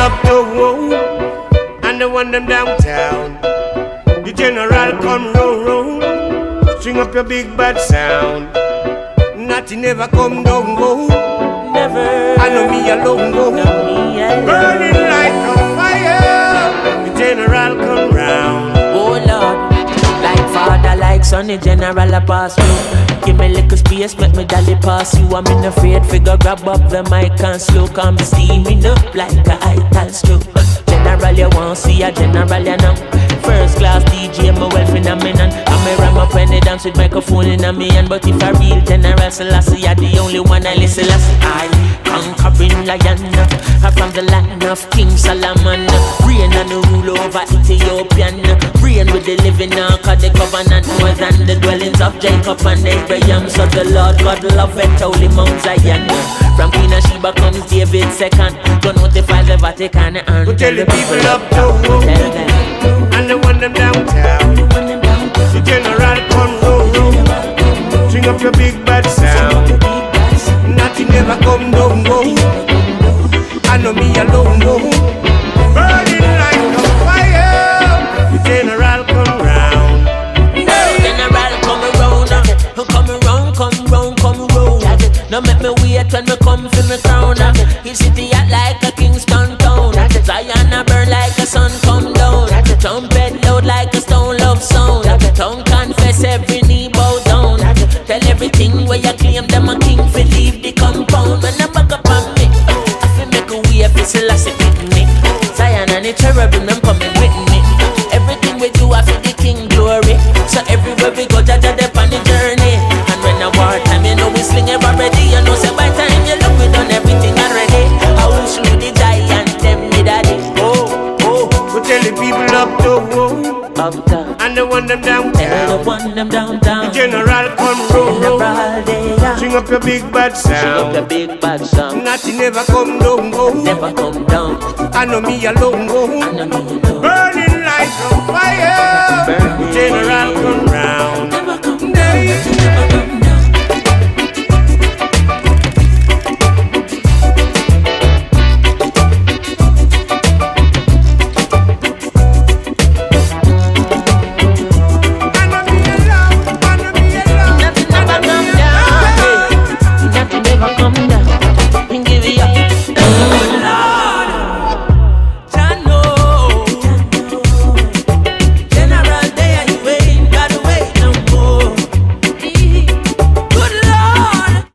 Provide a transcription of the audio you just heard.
up the road and the one them downtown. The general come round, string up your big bad sound. Nothing never come down, go. Never. I know me alone, go. Burning like a fire. The general come round. Oh Lord, like father, like son, the general a pass through. Give me little space, make me dolly pass you. I'm in afraid figure, grab up the mic and slow. Come steaming up like a ital stroke. General, you won't see a general, you know. First class DJ, my well phenomenon. I'm a ram up when they dance with microphone in a me hand. But if a real general Selassie, I'm the only one I listen. I conquering lion, I'm from the land of King Solomon. Reign and rule over Ethiopian. Reign with the living now, cause the covenant more than the dwellings of Jacob and Abraham. So the Lord God love it, holy Mount Zion. From Queen of Sheba comes David second. Don't notify the Vatican and tell the people up to and the one them downtown. The general come round, string up your big bad sound. Nothing ever come down, go. I know me alone, go. Burning like a fire. The general come round. General come around, come round. Now make me wait when me come for me crown. His city act like a Kingston town. Zion a burn like a sun come down. Trumpet loud like a stone love sound. Tongue confess every knee bow down. Tell everything where you claim them a king fi leave the compound. When I back up on me, I fi make a way fi Selassie with me. Zion and the cherubim them coming with me. Everything we do I fi the king glory. So everywhere we go, Jah Jah dey on the journey. And when I war time, you know we sling it already. You know say by time you look we done everything already. I will slew the giant them me daddy. We tell the people up the road and the one them downtown. The general come round, string up your big bad sound. Nothing never come down, go. Never come down. I know me alone, go. Burning like a fire.